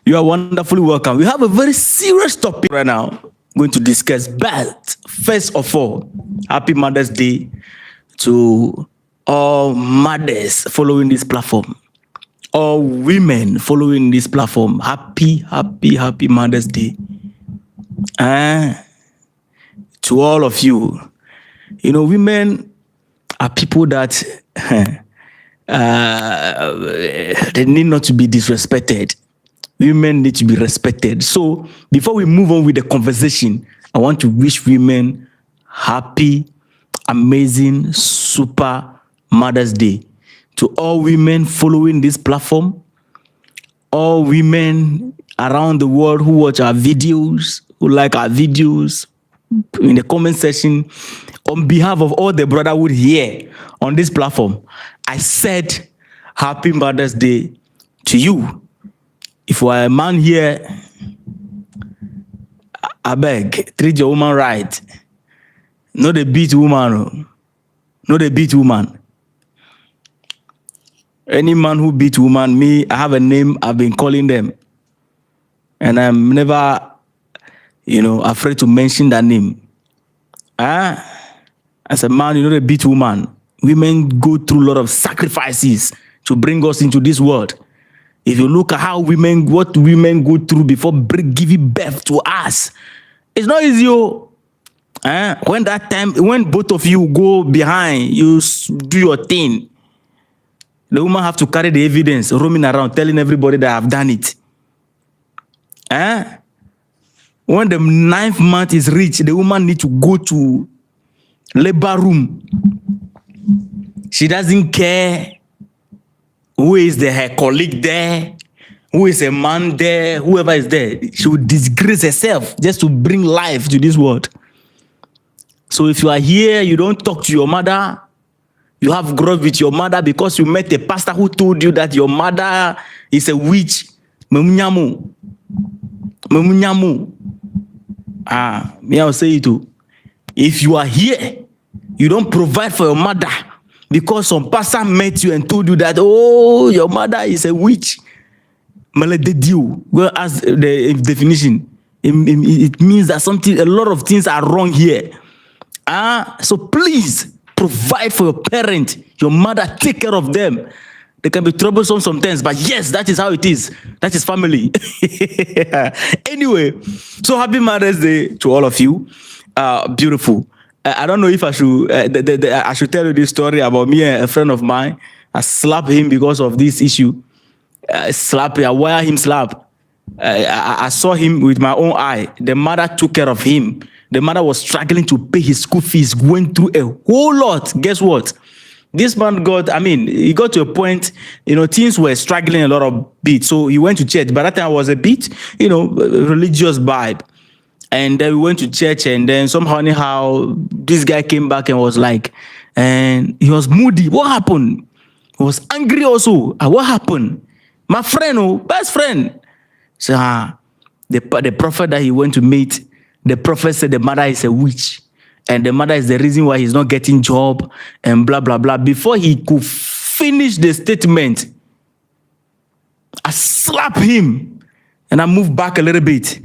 You are wonderfully welcome. We have a very serious topic right now going to discuss. But first of all, happy Mother's Day to all mothers following this platform, all women following this platform. Happy Mother's Day. To all of you. You know, women are people that they need not to be disrespected. Women need to be respected. So before we move on with the conversation, I want to wish women happy, amazing, super Mother's Day. To all women following this platform, all women around the world who watch our videos, who like our videos, in the comment section, on behalf of all the brotherhood here on this platform, I said happy Mother's Day to you. If you are a man here, I beg, treat your woman right. Not a beat woman. Not a beat woman. Any man who beat woman, me, I have a name, I've been calling them. And I'm never, afraid to mention that name. As a man, you know, a beat woman. Women go through a lot of sacrifices to bring us into this world. If you look at what women go through before giving birth to us, it's not easy. When both of you go behind, you do your thing. The woman have to carry the evidence, roaming around, telling everybody that I've done it. When the 9th month is reached, the woman needs to go to labor room. She doesn't care who is her colleague there, who is a man there, whoever is there. She will disgrace herself just to bring life to this world. So if you are here, you don't talk to your mother, you have grudge with your mother because you met a pastor who told you that your mother is a witch. Memunyamu. Me I'll say it too. If you are here, you don't provide for your mother because some pastor met you and told you that, oh, your mother is a witch. Well, as the definition, it means that a lot of things are wrong here. So please provide for your parent, your mother, take care of them. They can be troublesome sometimes, but yes, that is how it is. That is family. Anyway, so happy Mother's Day to all of you. Beautiful. I don't know if I should I should tell you this story about me and a friend of mine. I slapped him because of this issue. I wire him slap. I saw him with my own eye. The mother took care of him. The mother was struggling to pay his school fees, going through a whole lot. Guess what? This man he got to a point, things were struggling a lot of bit. So he went to church. By that time I was a bit, religious vibe. And then we went to church, and then anyhow, this guy came back and was like, and he was moody. What happened? He was angry also. What happened? My friend, best friend. So the prophet that he went to meet, the prophet said the mother is a witch. And the mother is the reason why he's not getting job and blah, blah, blah. Before he could finish the statement, I slapped him and I moved back a little bit.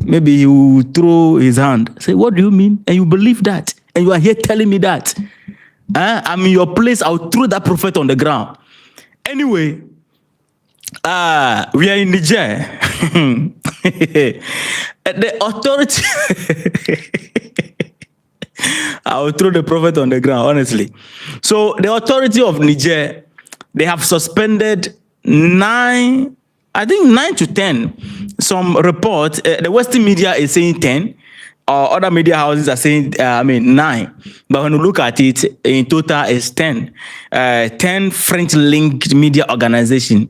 Maybe he will throw his hand. Say, what do you mean? And you believe that? And you are here telling me that? I'm in your place. I'll throw that prophet on the ground. Anyway, we are in Niger. The authority... I will throw the prophet on the ground, honestly. So the authority of Niger, they have suspended 9 to 10. Some reports, the Western media is saying 10, or other media houses are saying 9. But when you look at it, in total it's 10. 10 French-linked media organization.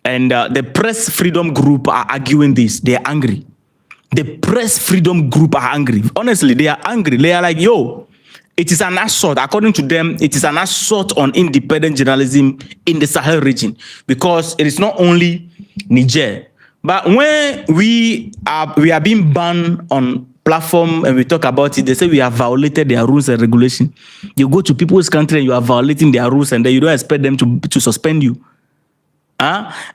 And the Press Freedom Group are arguing this. They are angry. The Press Freedom Group are angry. Honestly, they are angry. They are like, yo, it is an assault. According to them, it is an assault on independent journalism in the Sahel region. Because it is not only Niger. But when we are being banned on platform and we talk about it, they say we have violated their rules and regulation. You go to people's country and you are violating their rules and then you don't expect them to suspend you.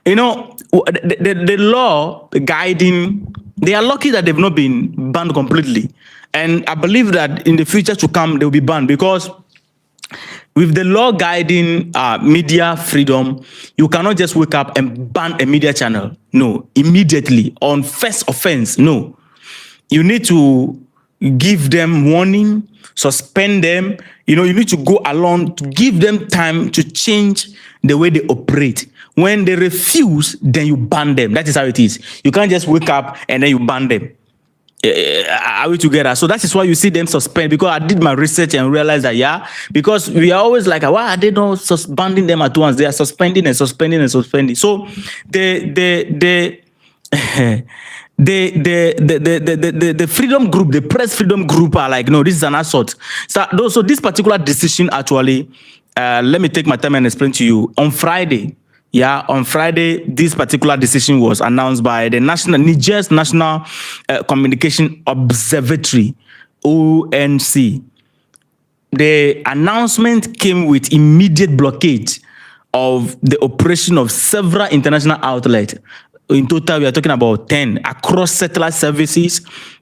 You know, the law guiding, they are lucky that they've not been banned completely. And I believe that in the future to come, they'll be banned because with the law guiding media freedom, you cannot just wake up and ban a media channel. No, immediately on first offense. No, you need to give them warning, suspend them. You know, you need to go along to give them time to change the way they operate. When they refuse, then you ban them. That is how it is. You can't just wake up and then you ban them. Are we together? So that is why you see them suspend, because I did my research and realized that, yeah, because we are always like, why are they not suspending them at once? They are suspending and suspending and suspending. So the the freedom group, the press freedom group are like, no, this is an assault. So this particular decision actually, let me take my time and explain to you. On Friday, this particular decision was announced by the Niger's National Communication Observatory, ONC. The announcement came with immediate blockade of the operation of several international outlets. In total, we are talking about 10 across satellite services,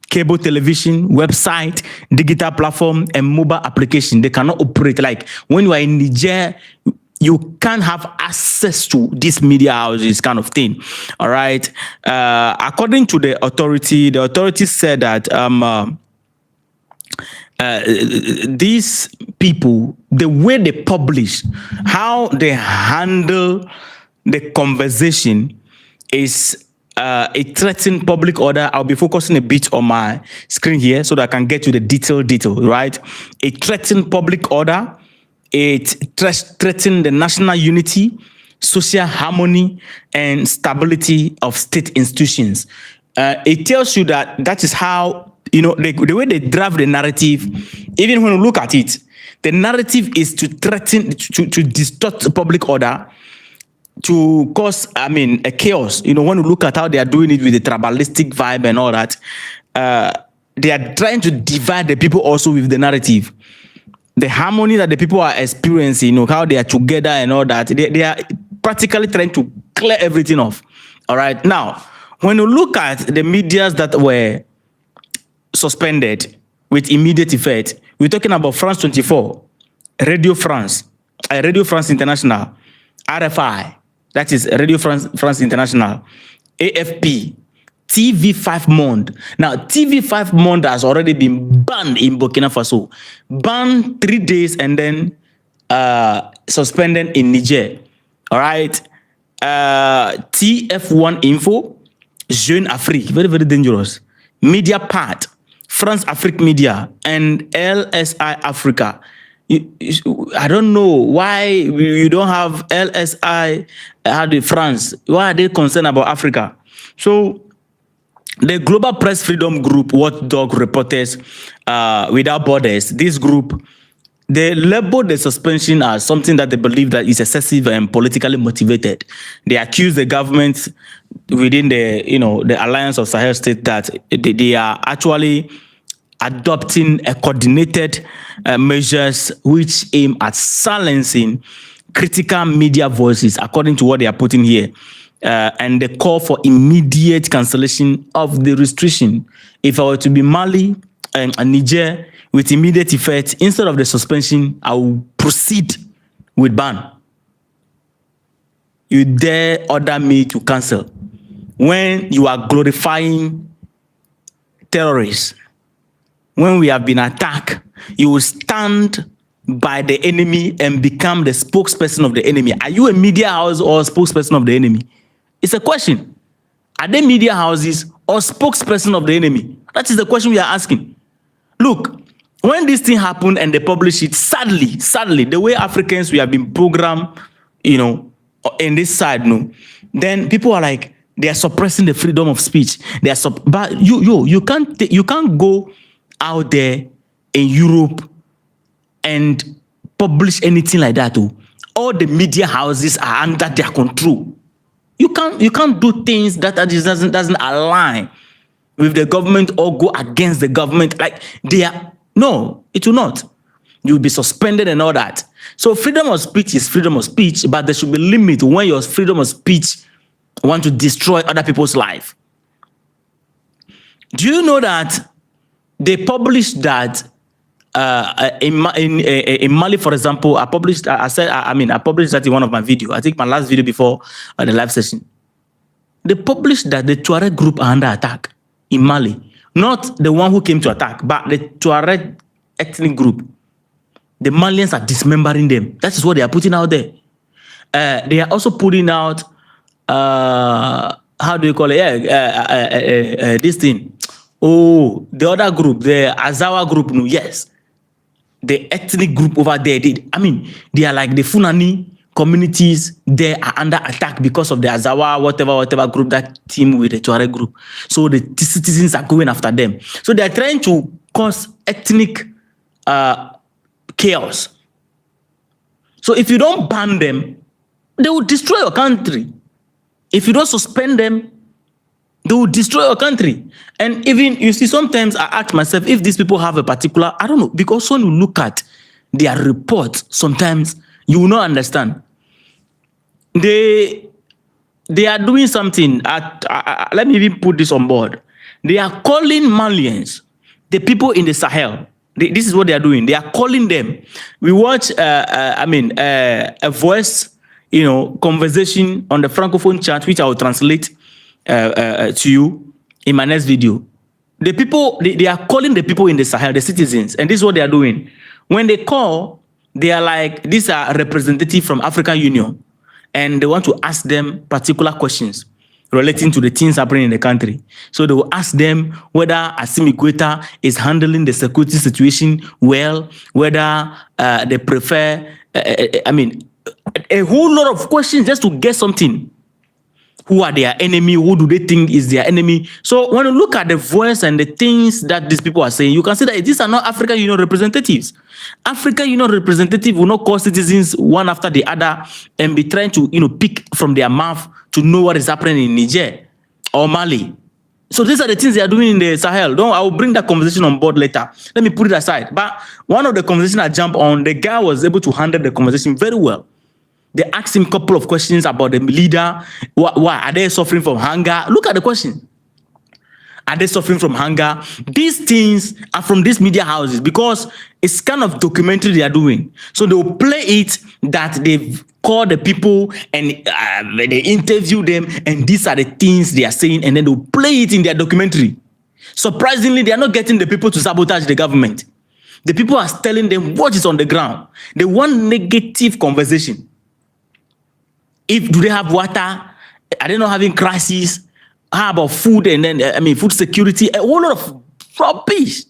cable television, website, digital platform, and mobile application. They cannot operate. Like when you are in Niger, you can't have access to these media houses, kind of thing. All right. According to the authority said that these people, the way they publish, how they handle the conversation is a threatened public order. I'll be focusing a bit on my screen here so that I can get to the detail, right? A threatened public order. It threatens the national unity, social harmony, and stability of state institutions. It tells you that is how, you know, the way they draft the narrative, even when you look at it, the narrative is to threaten, to distort the public order, to cause, a chaos. You know, when you look at how they are doing it with the tribalistic vibe and all that, they are trying to divide the people also with the narrative. The harmony that the people are experiencing, you know, how they are together and all that, they are practically trying to clear everything off. All right. Now, when you look at the medias that were suspended with immediate effect, we're talking about France 24, Radio France International, RFI, that is Radio France International, AFP, TV5 Monde. Now, TV5 Monde has already been banned in Burkina Faso. Banned 3 days and then suspended in Niger. All right. TF1 Info, Jeune Afrique, very, very dangerous. Mediapart, France Afrique Media, and LSI Africa. I don't know why you don't have LSI France. Why are they concerned about Africa? So, the Global Press Freedom Group, Watchdog Reporters Without Borders, this group, they labeled the suspension as something that they believe that is excessive and politically motivated. They accuse the government within the Alliance of Sahel States that they are actually adopting a coordinated measures which aim at silencing critical media voices, according to what they are putting here. And the call for immediate cancellation of the restriction. If I were to be Mali and Niger, with immediate effect, instead of the suspension, I will proceed with ban. You dare order me to cancel when you are glorifying terrorists. When we have been attacked, you will stand by the enemy and become the spokesperson of the enemy. Are you a media house or a spokesperson of the enemy? It's a question. Are they media houses or spokesperson of the enemy? That is the question we are asking. Look, when this thing happened and they publish it, sadly, the way Africans we have been programmed, in this side, then people are like, they are suppressing the freedom of speech. But you can't go out there in Europe and publish anything like that. All the media houses are under their control. You can't do things that doesn't align with the government or go against the government. Like no, it will not. You'll be suspended and all that. So freedom of speech is freedom of speech, but there should be limit when your freedom of speech want to destroy other people's life. Do you know that they published that in Mali, for example, I published that in one of my videos. I think my last video before the live session. They published that the Tuareg group are under attack in Mali. Not the one who came to attack, but the Tuareg ethnic group. The Malians are dismembering them. That is what they are putting out there. They are also putting out, how do you call it? This thing. Oh, the other group, the Azawa group, no, yes. The ethnic group over there, they are like the Funani communities there are under attack because of the Azawa, whatever group, that team with the Tuareg group. So the citizens are going after them. So they are trying to cause ethnic chaos. So if you don't ban them, they will destroy your country. If you don't suspend them, they will destroy your country. And even, you see, sometimes I ask myself, if these people have a particular, I don't know, because when you look at their reports, sometimes you will not understand. They are doing something. Let me even put this on board. They are calling Malians, the people in the Sahel. This is what they are doing. They are calling them. We watch, a voice, conversation on the Francophone chat, which I will translate to you in my next video. The people, they are calling the people in the Sahel, the citizens, and this is what they are doing. When they call, they are like, these are representatives from African Union, and they want to ask them particular questions relating to the things happening in the country. So they will ask them whether Assimi Goïta is handling the security situation well, whether they prefer, a whole lot of questions just to get something. Who are their enemy? Who do they think is their enemy? So when you look at the voice and the things that these people are saying, you can see that these are not African Union representatives. African Union representatives will not call citizens one after the other and be trying to, pick from their mouth to know what is happening in Niger or Mali. So these are the things they are doing in the Sahel. I will bring that conversation on board later. Let me put it aside. But one of the conversations I jumped on, the guy was able to handle the conversation very well. They asked him a couple of questions about the leader. Why are they suffering from hunger? Look at the question. Are they suffering from hunger? These things are from these media houses because it's kind of documentary they are doing. So they will play it that they've called the people and they interview them, and these are the things they are saying, and then they'll play it in their documentary. Surprisingly, they are not getting the people to sabotage the government. The people are telling them what is on the ground. They want negative conversation. Do they have water? Are they not having crises? How about food and then, food security? A whole lot of rubbish.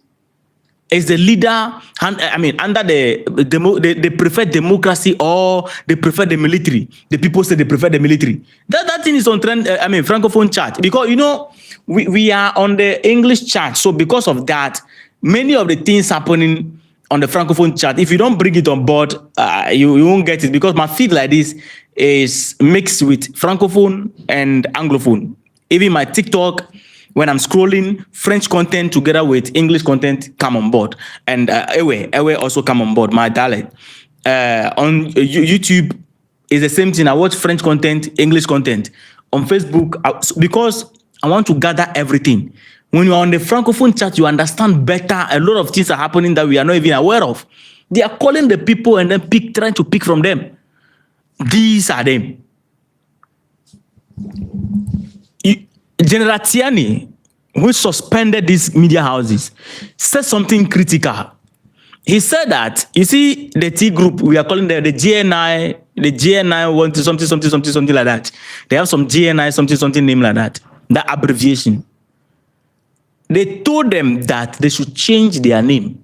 Is the leader, under they prefer democracy or they prefer the military? The people say they prefer the military. That thing is on trend, Francophone chat. Because, we are on the English chat. So because of that, many of the things happening on the Francophone chat, if you don't bring it on board, you won't get it. Because my feed like this is mixed with Francophone and Anglophone. Even my TikTok, when I'm scrolling, French content together with English content come on board. And Ewe also come on board, my dialect. On YouTube, is the same thing. I watch French content, English content. On Facebook, because I want to gather everything. When you're on the Francophone chat, you understand better. A lot of things are happening that we are not even aware of. They are calling the people and then trying to pick from them. These are them. General Tiani, who suspended these media houses, said something critical. He said that, you see, the T group, we are calling them the GNI, want to something like that. They have some GNI, something name like that. That abbreviation. They told them that they should change their name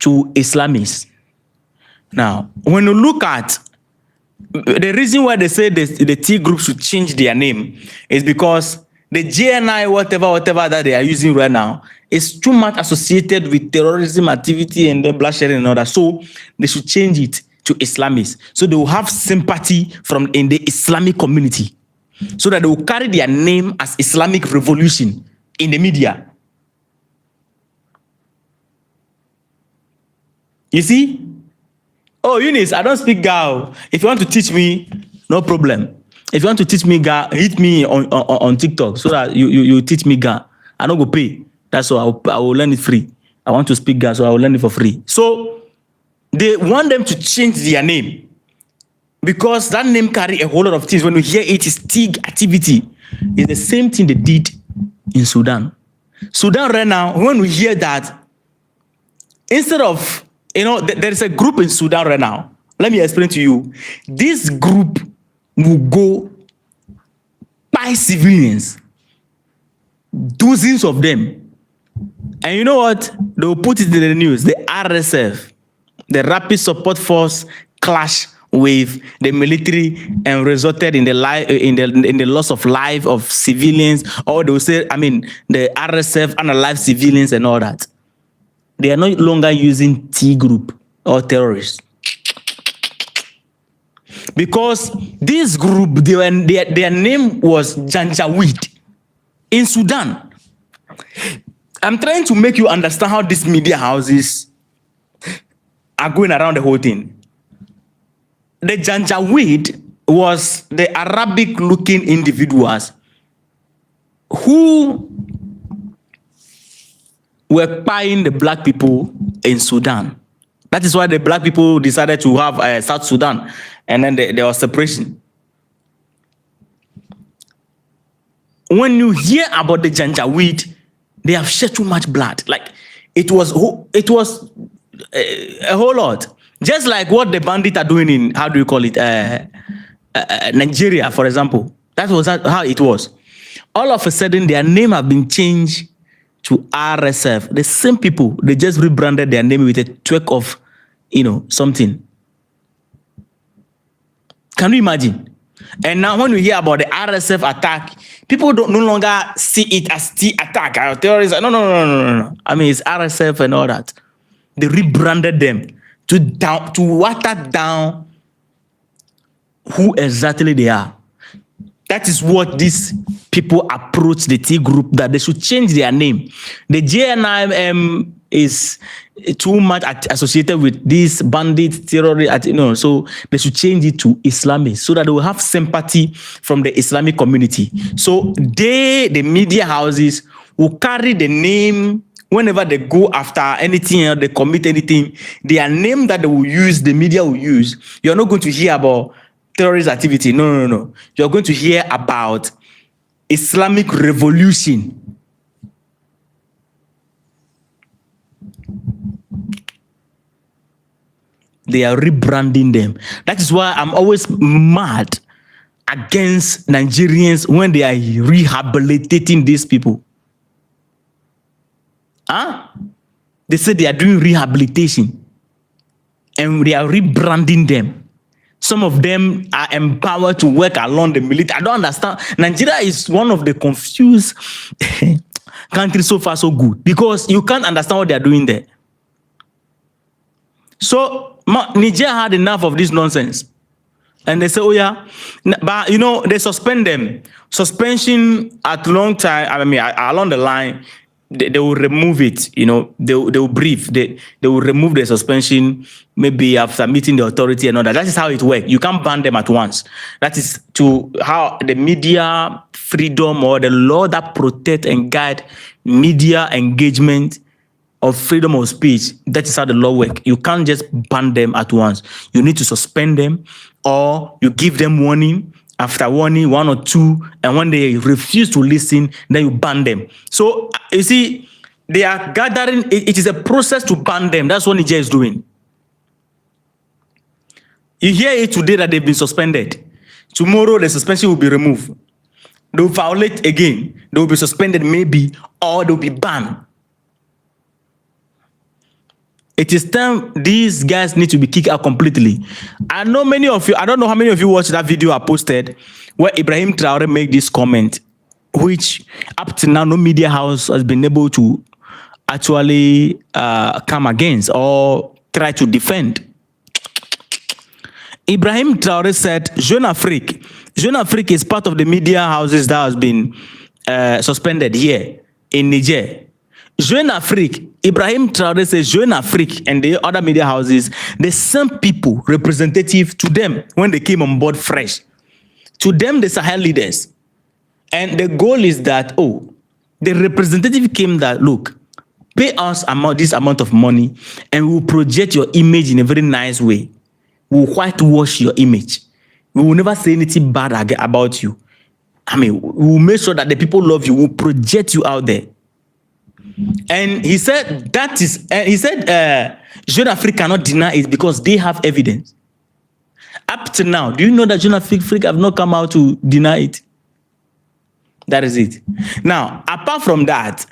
to Islamists. Now, when you look at the reason why they say the T group should change their name is because the GNI, whatever that they are using right now, is too much associated with terrorism activity and the bloodshed and all that. So they should change it to Islamists. So they will have sympathy in the Islamic community. So that they will carry their name as Islamic Revolution in the media. You see? Oh, Eunice, I don't speak Ghana. If you want to teach me, no problem. If you want to teach me Ghana, hit me on TikTok so that you teach me Ghana. I don't go pay. That's all. I will learn it free. I want to speak Ghana, so I will learn it for free. So they want them to change their name because that name carry a whole lot of things. When you hear it is TIG activity, it's the same thing they did in Sudan. Sudan right now, when we hear that, instead of, there is a group in Sudan right now. Let me explain to you. This group will go buy civilians, dozens of them. And you know what? They will put it in the news. The RSF, the Rapid Support Force, clash with the military and resulted in the loss of life of civilians. Or they will say, the RSF unalive civilians and all that. They are no longer using T group or terrorists. Because this group, their name was Janjaweed in Sudan. I'm trying to make you understand how these media houses are going around the whole thing. The Janjaweed was the Arabic-looking individuals who were buying the black people in Sudan. That is why the black people decided to have South Sudan, and then there was separation. When you hear about the Janjaweed, they have shed too much blood. Like it was a whole lot. Just like what the bandits are doing in, how do you call it, Nigeria, for example. That was how it was. All of a sudden, their name have been changed to RSF. The same people, they just rebranded their name with a twerk of, something. Can you imagine? And now when you hear about the RSF attack, people no longer see it as T attack or terrorism. No. It's RSF and all that. They rebranded them to water down who exactly they are. That is what these people approach the T group, that they should change their name. The JNIM is too much associated with these bandits, terrorists, so they should change it to Islamic so that they will have sympathy from the Islamic community. So the media houses will carry the name whenever they go after anything or they commit anything, their name that they will use, the media will use. You're not going to hear about terrorist activity. No. You're going to hear about Islamic revolution. They are rebranding them. That is why I'm always mad against Nigerians when they are rehabilitating these people. They say they are doing rehabilitation and they are rebranding them. Some of them are empowered to work along the military. I don't understand. Nigeria is one of the confused countries so far so good because you can't understand what they are doing there. So Niger had enough of this nonsense. And they say, oh yeah, but they suspend them. Suspension at long time, along the line, they will remove it, they will brief, they will remove the suspension maybe after meeting the authority and all that. That is how it works. You can't ban them at once. That is to how the media freedom or the law that protect and guide media engagement of freedom of speech. That is how the law works. You can't just ban them at once. You need to suspend them or you give them warning. After warning, 1 or 2, and when they refuse to listen, then you ban them. So, you see, they are gathering, it is a process to ban them. That's what Niger is doing. You hear it today that they've been suspended. Tomorrow, the suspension will be removed. They will violate again. They will be suspended maybe, or they will be banned. It is time these guys need to be kicked out completely. I know many of you, I don't know how many of you watched that video I posted where Ibrahim Traore made this comment, which up to now no media house has been able to actually come against or try to defend. Ibrahim Traore said, Jeune Afrique. Jeune Afrique is part of the media houses that has been suspended here in Niger. Jeune Afrique Ibrahim Traore says Jeune Afrique and the other media houses, they sent people representative to them when they came on board fresh. To them, the Sahel leaders. And the goal is that, the representative came that, look, pay us this amount of money and we will project your image in a very nice way. We will whitewash your image. We will never say anything bad about you. I mean, we will make sure that the people love you. We will project you out there. And he said Jeune Afrique cannot deny it because they have evidence. Up to now, do you know that Jeune Afrique have not come out to deny it? That is it. Now, apart from that,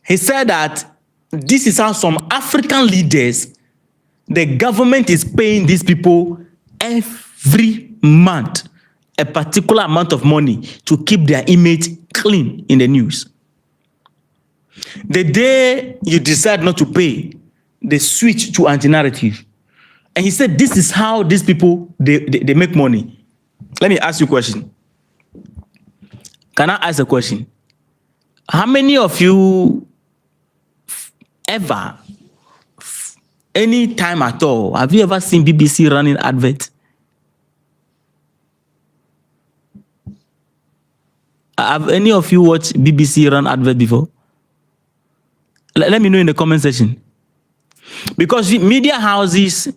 he said that this is how some African leaders, the government is paying these people every month a particular amount of money to keep their image clean in the news. The day you decide not to pay, they switch to anti-narrative. And he said, this is how these people, they make money. Let me ask you a question. Can I ask a question? How many of you ever, any time at all, have you ever seen BBC running advert? Have any of you watched BBC run advert before? Let me know in the comment section. Because the media houses,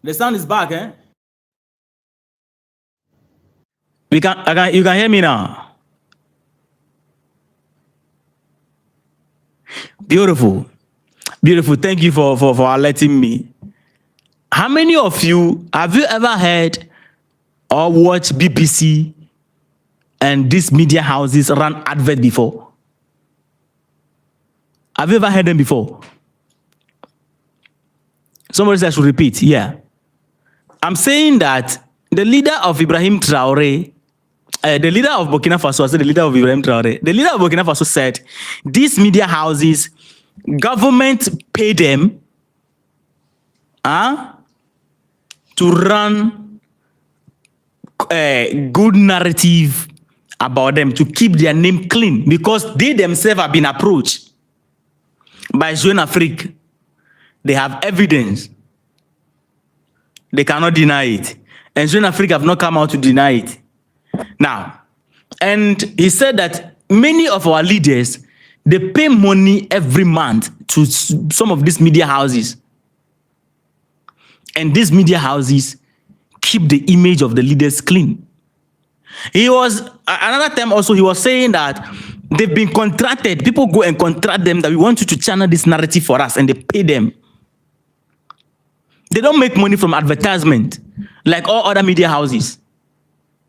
the sound is back, eh? You can hear me now. Beautiful. Beautiful. Thank you for alerting me. How many of you have you ever heard or watched BBC and these media houses run advert before? Have you ever heard them before? Somebody said I should repeat. Yeah. I'm saying that the leader of Ibrahim Traore, the leader of Burkina Faso, I said the leader of Ibrahim Traore, the leader of Burkina Faso said these media houses, government pay them to run a good narrative about them, to keep their name clean, because they themselves have been approached by Jeune Afrique. They have evidence. They cannot deny it. And Jeune Afrique have not come out to deny it. Now, and he said that many of our leaders, they pay money every month to some of these media houses. And these media houses keep the image of the leaders clean. He was, another time also, he was saying that they've been contracted. People go and contract them that we want you to channel this narrative for us, and they pay them. They don't make money from advertisement like all other media houses.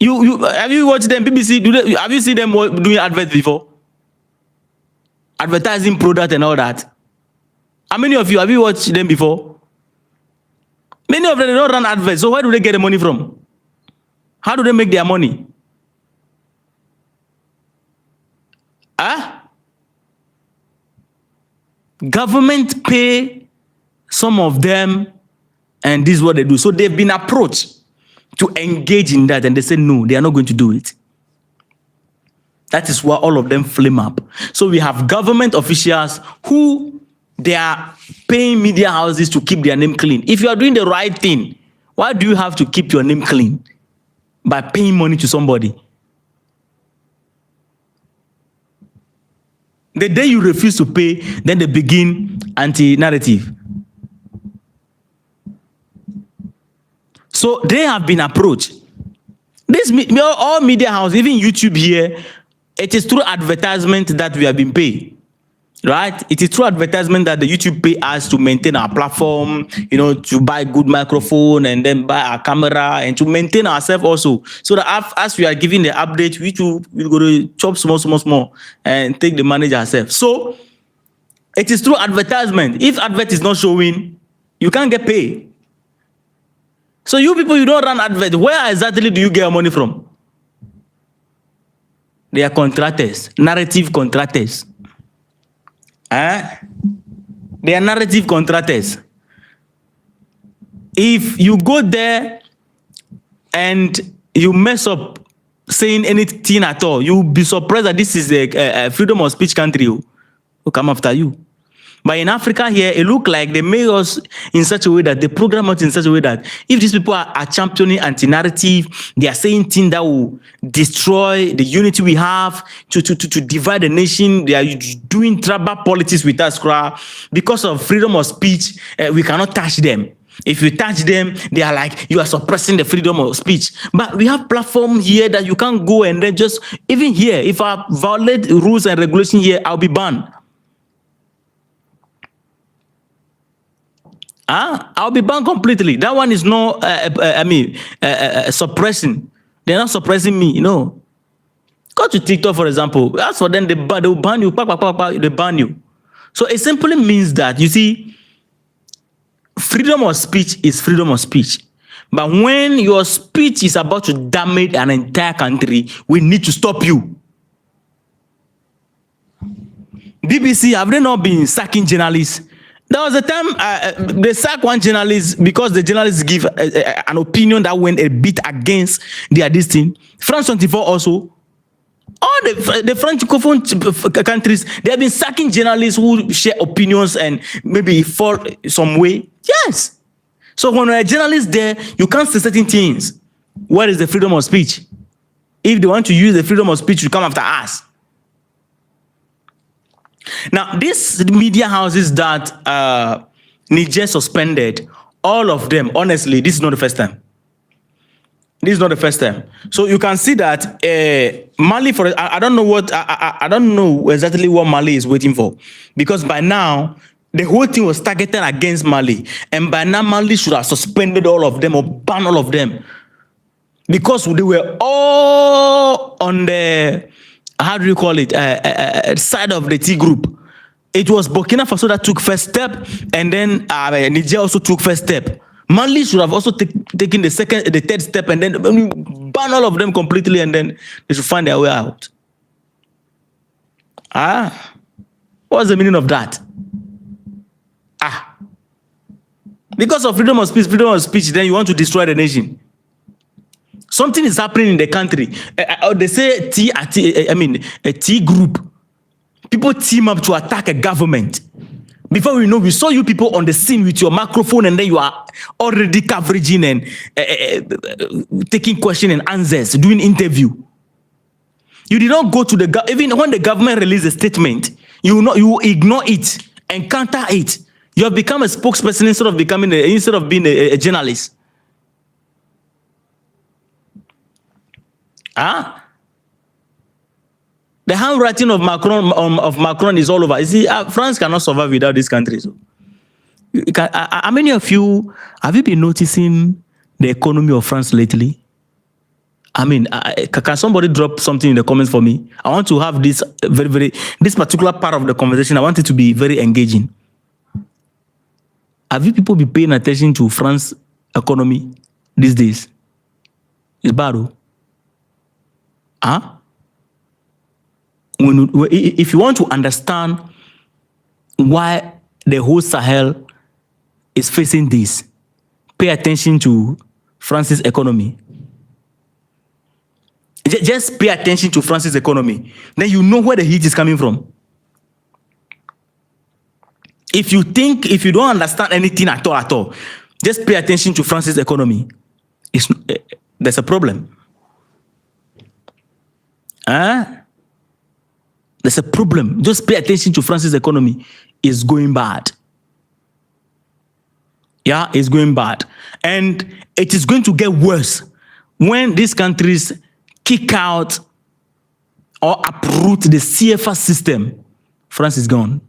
Have you watched them? BBC, have you seen them doing adverts before? Advertising product and all that. How many of you have you watched them before? Many of them, they don't run adverts. So where do they get the money from? How do they make their money? Government pay some of them, and this is what they do. So they've been approached to engage in that, and they say no, they are not going to do it. That is why all of them flame up. So we have government officials who they are paying media houses to keep their name clean. If you are doing the right thing, why do you have to keep your name clean? By paying money to somebody. The day you refuse to pay, then they begin anti-narrative. So they have been approached. All media houses, even YouTube here, it is through advertisement that we have been paid. Right? It is through advertisement that the YouTube pay us to maintain our platform, to buy good microphone and then buy our camera and to maintain ourselves also. So that as we are giving the update, we will go to chop small and take the money ourselves. So it is through advertisement. If advert is not showing, you can't get paid. So you people, you don't run advert. Where exactly do you get your money from? They are contractors, narrative contractors. They are narrative contractors. If you go there and you mess up saying anything at all, you'll be surprised that this is a freedom of speech country who come after you. But in Africa here, it looks like they made us in such a way that they program us in such a way that if these people are championing anti-narrative, they are saying things that will destroy the unity we have, to divide the nation. They are doing tribal politics with us, because of freedom of speech. We cannot touch them. If you touch them, they are like, you are suppressing the freedom of speech. But we have platform here that you can't go and then just, even here, if I violate rules and regulations here, I'll be banned. I'll be banned completely. That one is not, suppressing. They're not suppressing me, Go to TikTok, for example. As for them, they will ban you. They ban you. So it simply means that, you see, freedom of speech is freedom of speech. But when your speech is about to damage an entire country, we need to stop you. BBC, have they not been sacking journalists? There was a time they sacked one journalist because the journalist give an opinion that went a bit against their this thing. France 24 also. All the Francophone countries, they have been sacking journalists who share opinions and maybe fall some way. Yes. So when a journalist there, you can't say certain things. What is the freedom of speech? If they want to use the freedom of speech to come after us. Now, these media houses that Niger suspended, all of them, honestly, this is not the first time. This is not the first time. So you can see that Mali, I don't know what, I don't know exactly what Mali is waiting for. Because by now, the whole thing was targeted against Mali. And by now, Mali should have suspended all of them or banned all of them. Because they were all on the, how do you call it, side of the T group. It was Burkina Faso that took first step, and then Niger also took first step. Mali should have also taken the third step, and then ban all of them completely, and then they should find their way out. What's the meaning of that? Because of freedom of speech, then you want to destroy the nation. Something is happening in the country. They say a T group. People team up to attack a government. Before we know, we saw you people on the scene with your microphone, and then you are already covering and taking question and answers, doing interview. You did not go to the even when the government released a statement, you ignore it and counter it. You have become a spokesperson instead of being a journalist. The handwriting of Macron is all over. You see, France cannot survive without this country. So, how many of you have you been noticing the economy of France lately? I mean, can somebody drop something in the comments for me? I want to have this this particular part of the conversation. I want it to be very engaging. Have you people been paying attention to France economy these days? It's bad. If you want to understand why the whole Sahel is facing this, pay attention to France's economy. Just pay attention to France's economy. Then you know where the heat is coming from. If you don't understand anything at all, just pay attention to France's economy. There's a problem. There's a problem. Just pay attention to France's economy. It's going bad. Yeah, it's going bad. And it is going to get worse when these countries kick out or uproot the CFA system, France is gone.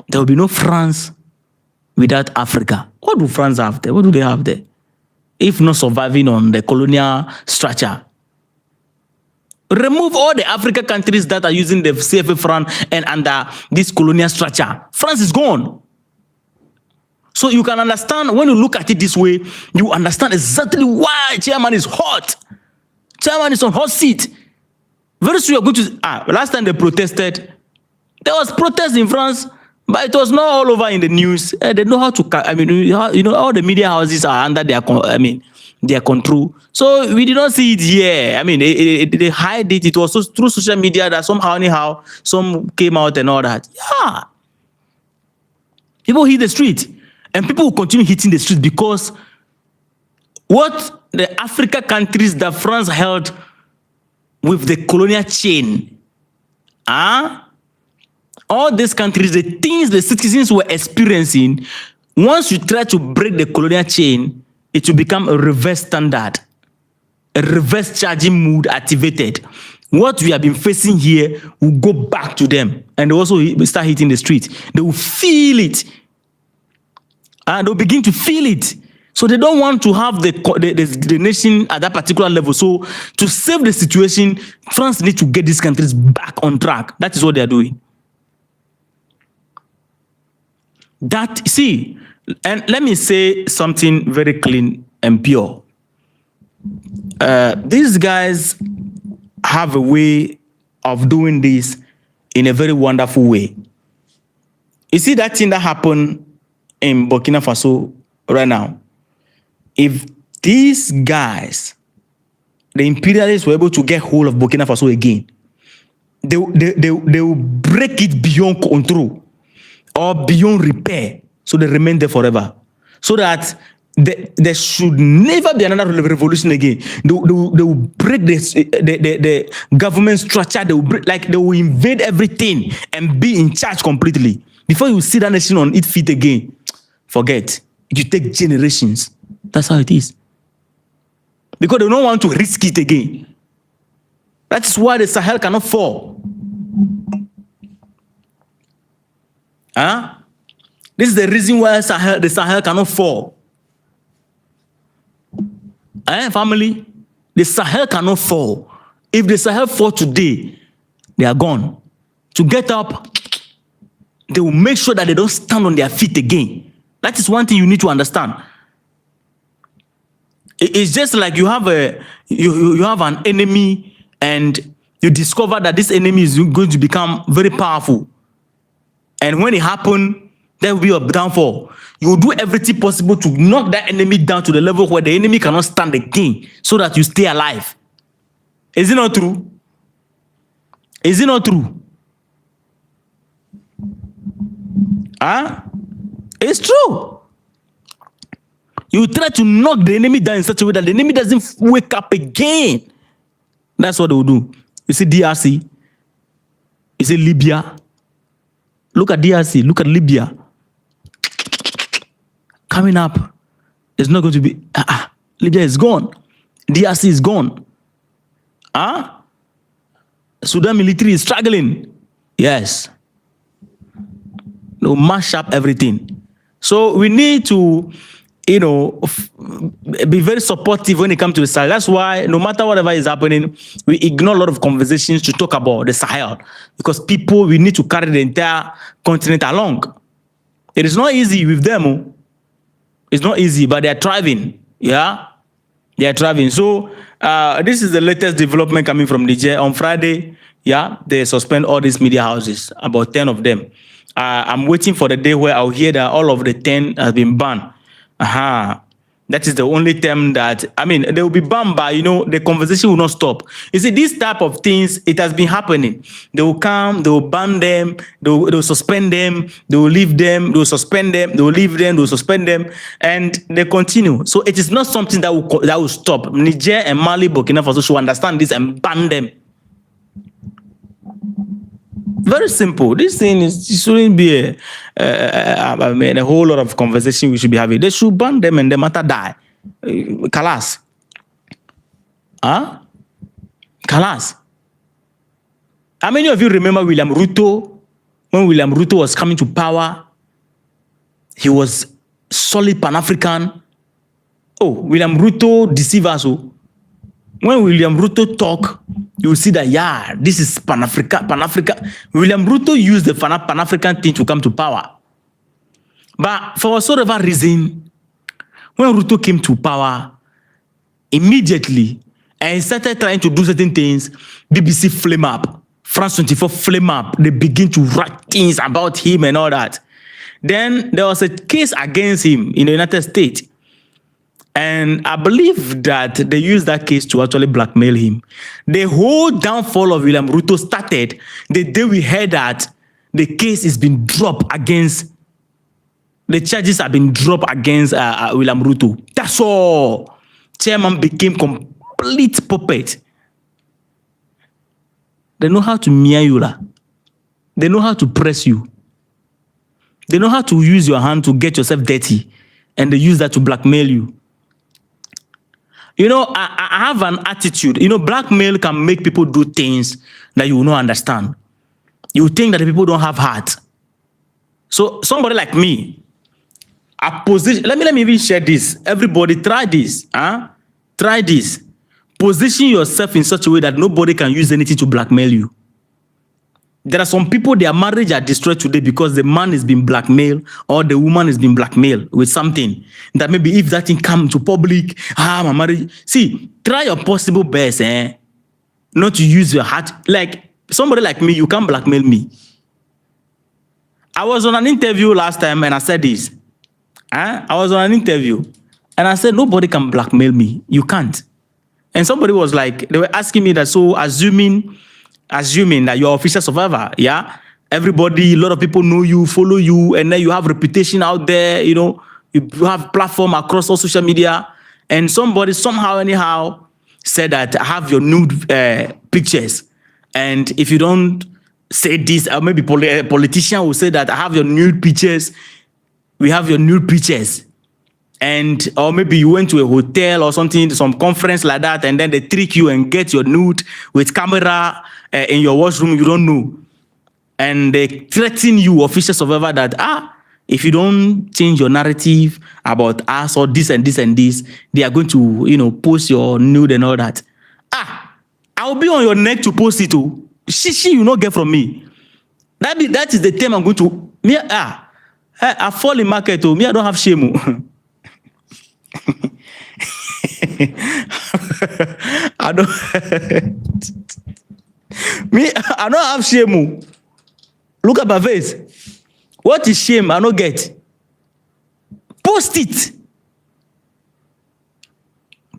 There will be no France without Africa. What do France have there? What do they have there? If not surviving on the colonial structure. Remove all the African countries that are using the CFA franc and under this colonial structure. France is gone. So you can understand, when you look at it this way, you understand exactly why chairman is hot. Chairman is on hot seat. Very soon you're going to, last time they protested, there was protest in France, but it was not all over in the news. They know how to, all the media houses are under their control. So we did not see it here. They hide it. It was through social media that somehow, anyhow, some came out and all that. Yeah. People hit the street. And people will continue hitting the street because what the Africa countries that France held with the colonial chain, all these countries, the things the citizens were experiencing, once you try to break the colonial chain, it will become a reverse standard, a reverse charging mood activated. What we have been facing here will go back to them, and they also start hitting the street. They will feel it. And they'll begin to feel it. So they don't want to have the nation at that particular level. So to save the situation, France needs to get these countries back on track. That is what they are doing. And let me say something very clean and pure. These guys have a way of doing this in a very wonderful way. You see that thing that happened in Burkina Faso right now? If these guys, the imperialists, were able to get hold of Burkina Faso again, they will break it beyond control or beyond repair, so they remain there forever. So that there should never be another revolution again. They will break the government structure. They will invade everything and be in charge completely. Before you see that nation on its feet again, forget. You take generations. That's how it is. Because they don't want to risk it again. That's why the Sahel cannot fall. This is the reason why the Sahel cannot fall. Family, the Sahel cannot fall. If the Sahel fall today, they are gone. To get up, they will make sure that they don't stand on their feet again. That is one thing you need to understand. It's just like you have an enemy and you discover that this enemy is going to become very powerful. And when it happens, there will be a downfall. You will do everything possible to knock that enemy down to the level where the enemy cannot stand again, so that you stay alive. Is it not true? Is it not true? It's true. You try to knock the enemy down in such a way that the enemy doesn't wake up again. That's what they will do. You see DRC. You see Libya. Look at DRC. Look at Libya. Coming up. It's not going to be... Libya is gone. DRC is gone. Sudan military is struggling. Yes. They'll mash up everything. So we need to... be very supportive when it comes to the Sahel. That's why no matter whatever is happening, we ignore a lot of conversations to talk about the Sahel, because we need to carry the entire continent along. It is not easy with them. It's not easy, but they are thriving. Yeah, they are thriving. So this is the latest development coming from Niger. On Friday, they suspend all these media houses, about 10 of them. I'm waiting for the day where I'll hear that all of the 10 have been banned. That is the only term that, they will be banned, but the conversation will not stop. You see, this type of things, it has been happening. They will come, they will ban them, they will suspend them, they will leave them, they will suspend them, they will leave them, they will suspend them, and they continue. So it is not something that will stop. Niger and Mali, Burkina Faso should understand this and ban them. Very simple. This thing it shouldn't be a whole lot of conversation we should be having. They should ban them and the matter die. Kalas. Huh? Kalas. How many of you remember William Ruto? When William Ruto was coming to power, he was solid Pan-African. Oh, William Ruto deceive us. Oh. When William Ruto talk, you will see that, yeah, this is Pan-Africa. William Ruto used the Pan-African thing to come to power. But for whatsoever reason, when Ruto came to power, immediately, and started trying to do certain things, BBC flame up, France 24 flame up, they begin to write things about him and all that. Then there was a case against him in the United States. And I believe that they used that case to actually blackmail him. The whole downfall of William Ruto started the day we heard that the case has been dropped against, the charges have been dropped against William Ruto. That's all. Chairman became complete puppet. They know how to mia you. They know how to press you. They know how to use your hand to get yourself dirty. And they use that to blackmail you. You know, I have an attitude. You know, blackmail can make people do things that you will not understand. You think that the people don't have heart. So somebody like me, a position. Let me even share this. Everybody try this. Try this. Position yourself in such a way that nobody can use anything to blackmail you. There are some people, their marriage are destroyed today because the man is being blackmailed or the woman is being blackmailed with something that maybe if that thing comes to public, my marriage. See, try your possible best, not to use your heart. Like somebody like me, you can't blackmail me. I was on an interview last time and I said this. I was on an interview and I said, nobody can blackmail me. You can't. And somebody was like, they were asking me that, so assuming that you're official survivor, yeah? Everybody, a lot of people know you, follow you, and then you have reputation out there, you know, you have platform across all social media, and somebody somehow, anyhow, said that I have your nude pictures. And if you don't say this, or maybe a politician will say that I have your nude pictures, we have your nude pictures. And or maybe you went to a hotel or something, some conference like that, and then they trick you and get your nude with camera in your washroom, you don't know. And they threaten you, official survivor, that if you don't change your narrative about us or this and this and this, they are going to, you know, post your nude and all that. I'll be on your neck to post it too. She you not get from me. That is the time I'm going to I fall in market too. Me, I don't have shame. I don't have shame. Look at my face. What is shame? I don't get. Post it.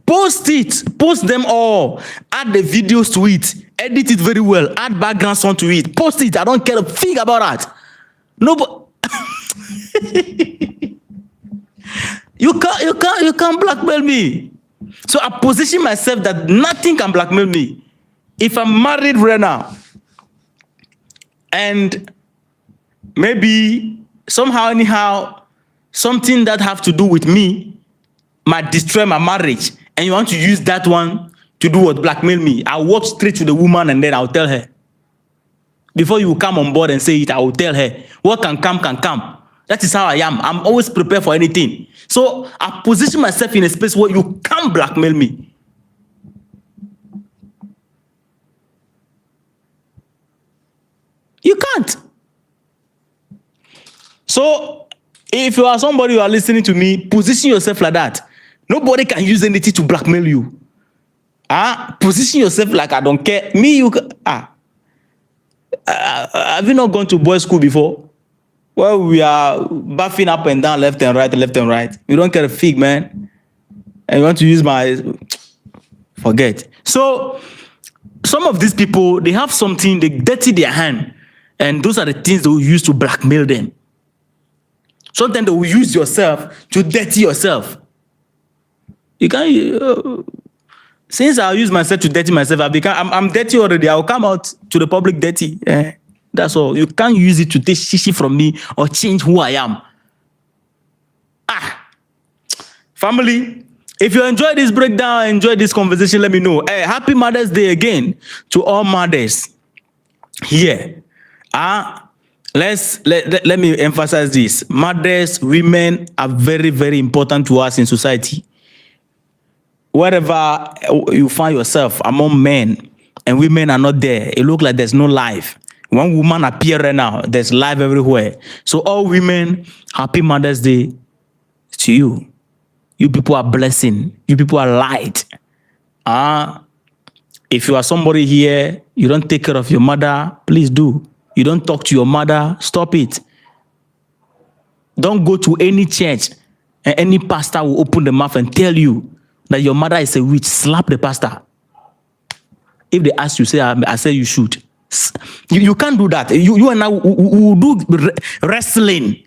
Post it. Post them all. Add the videos to it. Edit it very well. Add background sound to it. Post it. I don't care a thing about that. Nobody. You can't blackmail me. So I position myself that nothing can blackmail me. If I'm married right now, and maybe somehow, anyhow, something that have to do with me might destroy my marriage, and you want to use that one to do what? Blackmail me. I'll walk straight to the woman and then I'll tell her. Before you come on board and say it, I will tell her. What can come, can come. That is how I am. I'm always prepared for anything. So I position myself in a space where you can't blackmail me. You can't. So if you are somebody who are listening to me, position yourself like that. Nobody can use anything to blackmail you. Position yourself like I don't care. Me, you have you not gone to boys' school before? Well, we are buffing up and down, left and right, left and right. You don't care a fig, man. And you want to use my... Forget. So, some of these people, they have something, they dirty their hand. And those are the things they will use to blackmail them. Sometimes they will use yourself to dirty yourself. You can't... since I use myself to dirty myself, I'm dirty already. I'll come out to the public dirty. That's all. You can't use it to take shishi from me or change who I am. Family, If you enjoy this breakdown, enjoy this conversation, let me know. Hey, happy Mother's Day again to all mothers here. Let me emphasize this. Mothers, women are very, very important to us in society. Wherever you find yourself among men and women are not there, it looks like there's no life. One woman appear right now, there's life everywhere. So all women, happy Mother's Day to you. You people are blessing. You people are light. If you are somebody here, you don't take care of your mother, please do. You don't talk to your mother, stop it. Don't go to any church and any pastor will open the mouth and tell you that your mother is a witch. Slap the pastor. If they ask you, say, I say you should. You can't do that. You and I will do wrestling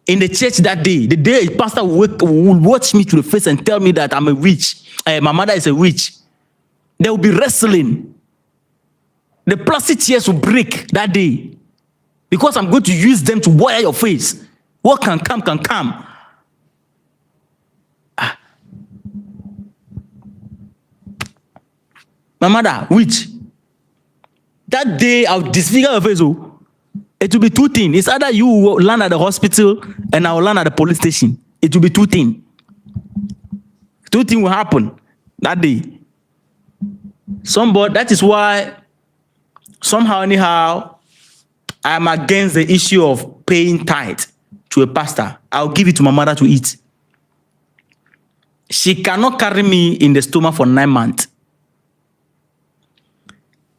in the church that day. The day a pastor will watch me to the face and tell me that I'm a witch. My mother is a witch. There will be wrestling. The plastic chairs will break that day because I'm going to use them to wire your face. What can come, can come. My mother, witch. That day I'll disfigure your face. It will be two things. It's either you will land at the hospital and I will land at the police station. It will be two things. Two things will happen that day. That is why somehow, anyhow, I'm against the issue of paying tithe to a pastor. I'll give it to my mother to eat. She cannot carry me in the stomach for 9 months.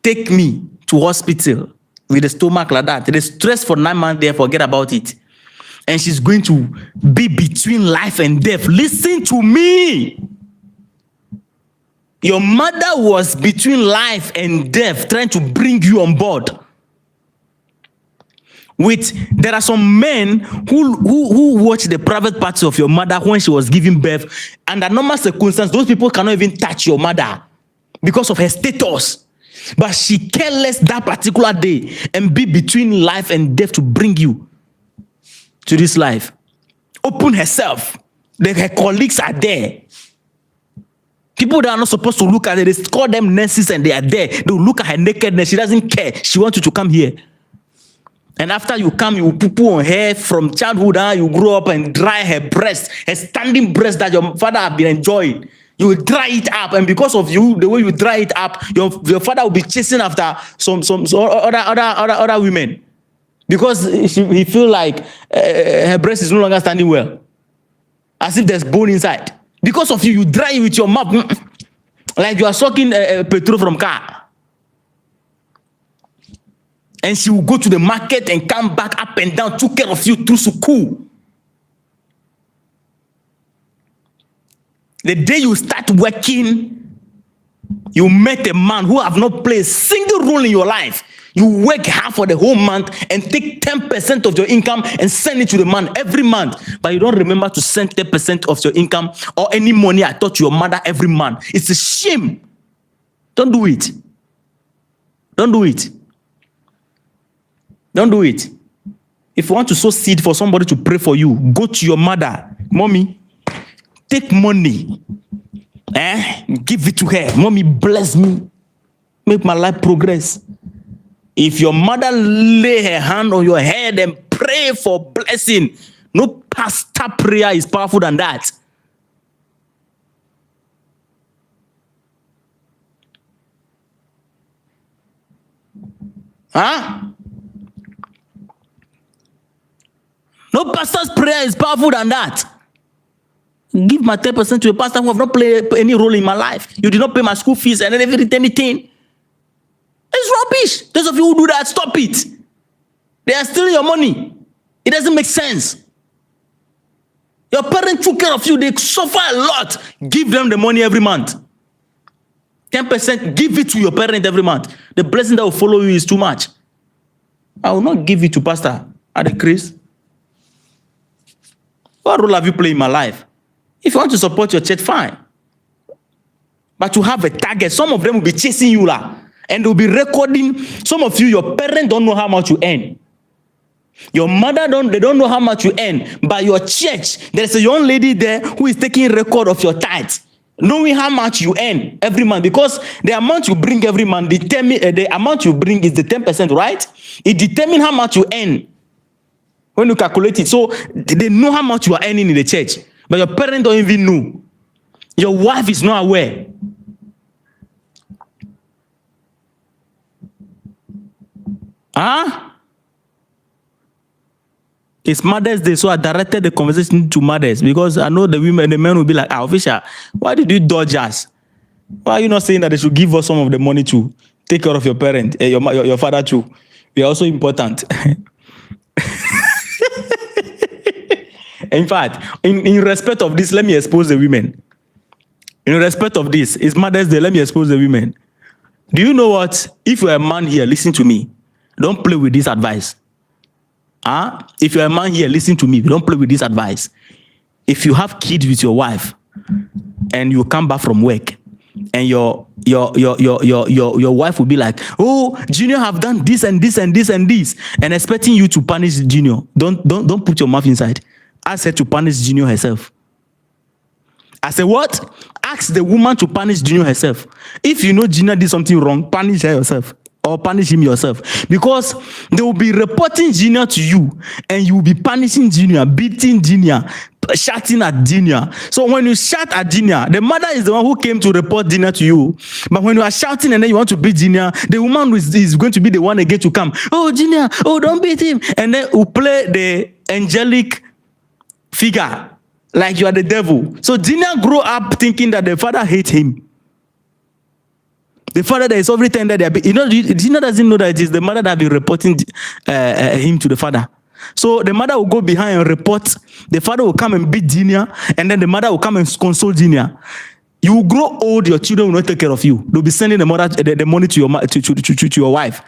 Take me to hospital with the stomach like that. The stress for 9 months there, forget about it. And she's going to be between life and death. Listen to me. Your mother was between life and death, trying to bring you on board. There are some men who watch the private parts of your mother when she was giving birth. Under normal circumstances, those people cannot even touch your mother because of her status. But she cared less that particular day and be between life and death to bring you to this life. Open herself. Her colleagues are there. People that are not supposed to look at her, they call them nurses and they are there. They will look at her nakedness. She doesn't care. She wants you to come here. And after you come, you poo-poo on her from childhood. You grow up and dry her breast, her standing breast that your father has been enjoying. You will dry it up, and because of you, the way you dry it up, your father will be chasing after some other women, because he feel like her breast is no longer standing well, as if there's bone inside. Because of you, you dry it with your mouth, like you are sucking petrol from car. And she will go to the market and come back up and down, took care of you through school. The day you start working, you met a man who have not played a single role in your life. You work half for the whole month and take 10% of your income and send it to the man every month. But you don't remember to send 10% of your income or any money I taught your mother every month. It's a shame. Don't do it. Don't do it. Don't do it. If you want to sow seed for somebody to pray for you, go to your mother. Mommy, take money, give it to her. Mommy, bless me. Make my life progress. If your mother lay her hand on your head and pray for blessing, no pastor prayer is powerful than that. No pastor's prayer is powerful than that. Give my 10% to a pastor who have not played any role in my life. You did not pay my school fees and anything. It's rubbish. Those of you who do that, stop it. They are stealing your money. It doesn't make sense. Your parents took care of you. They suffer a lot. Give them the money every month. 10%, give it to your parent every month. The blessing that will follow you is too much. I will not give it to pastor at the Chris. What role have you played in my life? If you want to support your church, fine. But to have a target, some of them will be chasing you and they'll be recording. Some of you, your parents don't know how much you earn. Your mother they don't know how much you earn. But your church, there's a young lady there who is taking record of your tithes, knowing how much you earn every month, because the amount you bring every month the amount you bring is the 10%, right? It determines how much you earn when you calculate it. So they know how much you are earning in the church, but your parents don't even know. Your wife is not aware. It's Mother's Day, so I directed the conversation to mothers, because I know the women, the men will be like, official, why did you dodge us? Why are you not saying that they should give us some of the money to take care of your parent, your father too? We are also important. In fact, in respect of this, let me expose the women. In respect of this, it's Mother's Day, let me expose the women. Do you know what? If you're a man here, listen to me. Don't play with this advice. If you're a man here, listen to me. Don't play with this advice. If you have kids with your wife and you come back from work and your wife will be like, oh, Junior have done this and this and this and this, and expecting you to punish Junior. Don't put your mouth inside. Ask her to punish Junior herself. I said, what? Ask the woman to punish Junior herself. If you know Junior did something wrong, punish her yourself. Or punish him yourself, because they will be reporting Junior to you, and you will be punishing Junior, beating Junior, shouting at Junior. So when you shout at Junior, the mother is the one who came to report Junior to you. But when you are shouting and then you want to beat Junior, the woman is going to be the one again to come. Oh, Junior, oh, don't beat him. And then we'll play the angelic figure like you are the devil. So Junior grew up thinking that the father hates him. The father that is every time that Junior doesn't know that it is the mother that has been reporting him to the father. So the mother will go behind and report. The father will come and beat Junior, and then the mother will come and console Junior. You will grow old, your children will not take care of you. They'll be sending the money to your wife.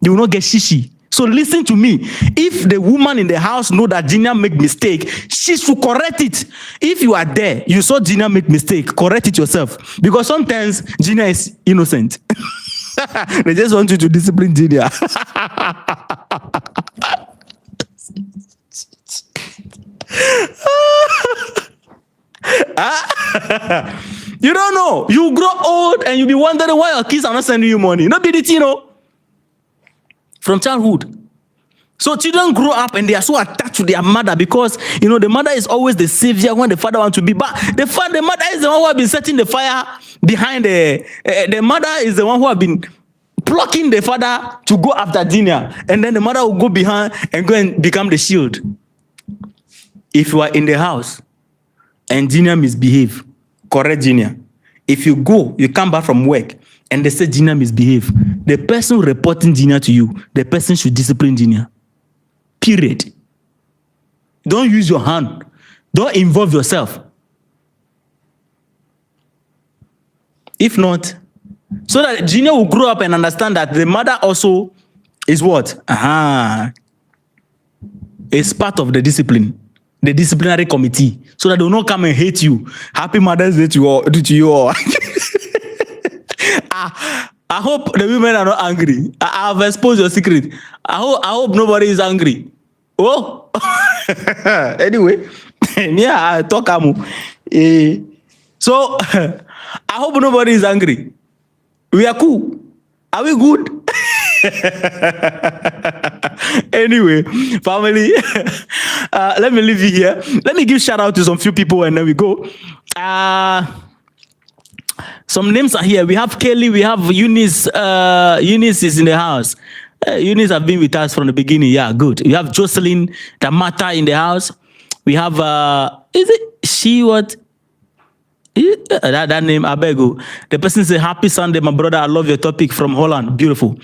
They will not get shishi. So listen to me. If the woman in the house know that Junior make mistake, she should correct it. If you are there, you saw Junior make mistake, correct it yourself. Because sometimes Junior is innocent. They just want you to discipline Junior. You don't know. You grow old and you be wondering why your kids are not sending you money. Not be the thing, from childhood. So children grow up and they are so attached to their mother, because the mother is always the savior when the father wants to be. But the mother is the one who has been setting the fire behind the mother is the one who has been blocking the father to go after Junior, and then the mother will go behind and go and become the shield. If you are in the house and Junior misbehave, correct Junior. If you come back from work and they say Junior misbehave, the person reporting Junior to you, the person should discipline Junior. Period. Don't use your hand. Don't involve yourself. If not, so that Junior will grow up and understand that the mother also is what? Is part of the discipline, the disciplinary committee, so that they will not come and hate you. Happy Mother's Day to you all. I hope the women are not angry. I have exposed your secret. I hope nobody is angry. Oh, anyway, yeah, I talk amu. So I hope nobody is angry. We are cool. Are we good? Anyway, family, let me leave you here. Let me give shout out to some few people and then we go. Some names are here. We have Kelly, we have Eunice. Eunice is in the house. Eunice have been with us from the beginning. Yeah, good. We have Jocelyn Tamata in the house. We have, is it she what? That name, Abego. The person says, happy Sunday, my brother. I love your topic from Holland. Beautiful.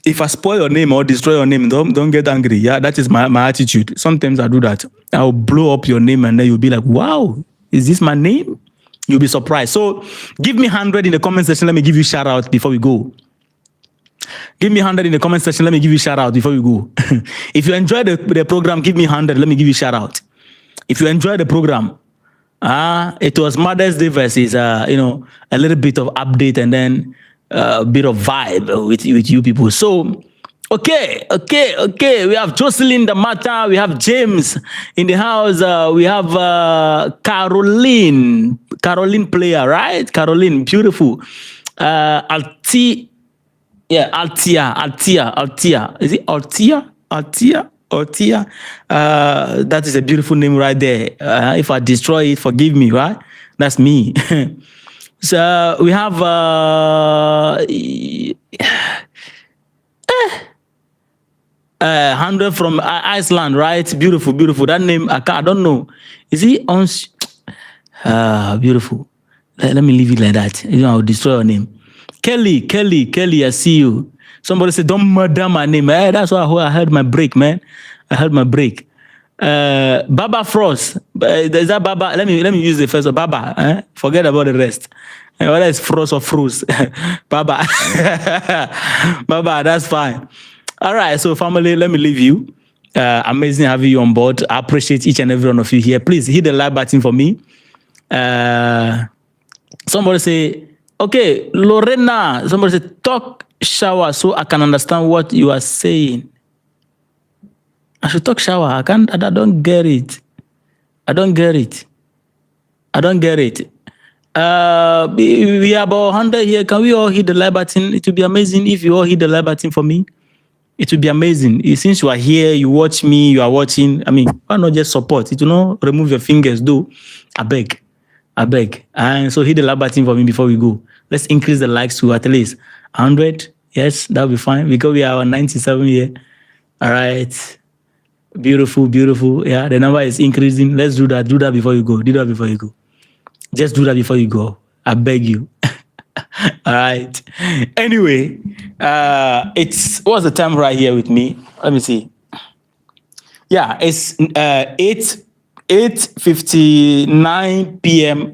If I spoil your name or destroy your name, don't get angry. Yeah, that is my attitude. Sometimes I do that. I'll blow up your name and then you'll be like, wow, is this my name? You'll be surprised. So give me 100 in the comment section. Let me give you a shout out before we go. Give me 100 in the comment section. Let me give you a shout out before we go. If you enjoy the program, give me 100. Let me give you a shout out. If you enjoy the program, it was Mother's Day versus, a little bit of update and then a bit of vibe with you people. So Okay. We have Jocelyn Damata. We have James in the house. We have Caroline player, right? Caroline, beautiful. Altia. Is it Altia? That is a beautiful name right there. If I destroy it, forgive me, right? That's me. So we have 100 from Iceland, right? Beautiful. That name, I don't know. Is he on? Beautiful. Let me leave it like that. I'll destroy your name. Kelly, I see you. Somebody said, don't murder my name. That's why I heard my break, man. I heard my break. Baba Frost. Is that Baba? Let me use the first one. Baba. Forget about the rest. Whether it's Frost or Frost. Baba. Baba, that's fine. All right, so family, let me leave you. Amazing having you on board. I appreciate each and every one of you here. Please hit the like button for me. Somebody say, okay, Lorena. Somebody say, talk shower so I can understand what you are saying. I should talk shower. I don't get it. We are about 100 here. Can we all hit the like button? It would be amazing if you all hit the like button for me. It would be amazing. Since you are here, you watch me, you are watching. I mean, why not just support? It will not remove your fingers, though. I beg. And so hit the like button for me before we go. Let's increase the likes to at least 100. Yes, that'll be fine because we are on 97 here. All right. Beautiful. Yeah, the number is increasing. Let's do that. Do that before you go. Just do that before you go. I beg you. All right. Anyway, what's the time right here with me? Let me see. Yeah, it's 8:59 p.m.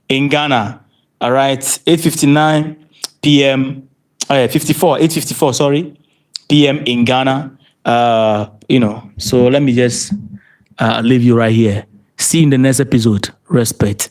in Ghana. All right, 8:59 p.m. 8:54. Sorry, p.m. in Ghana. So let me just leave you right here. See you in the next episode. Respect.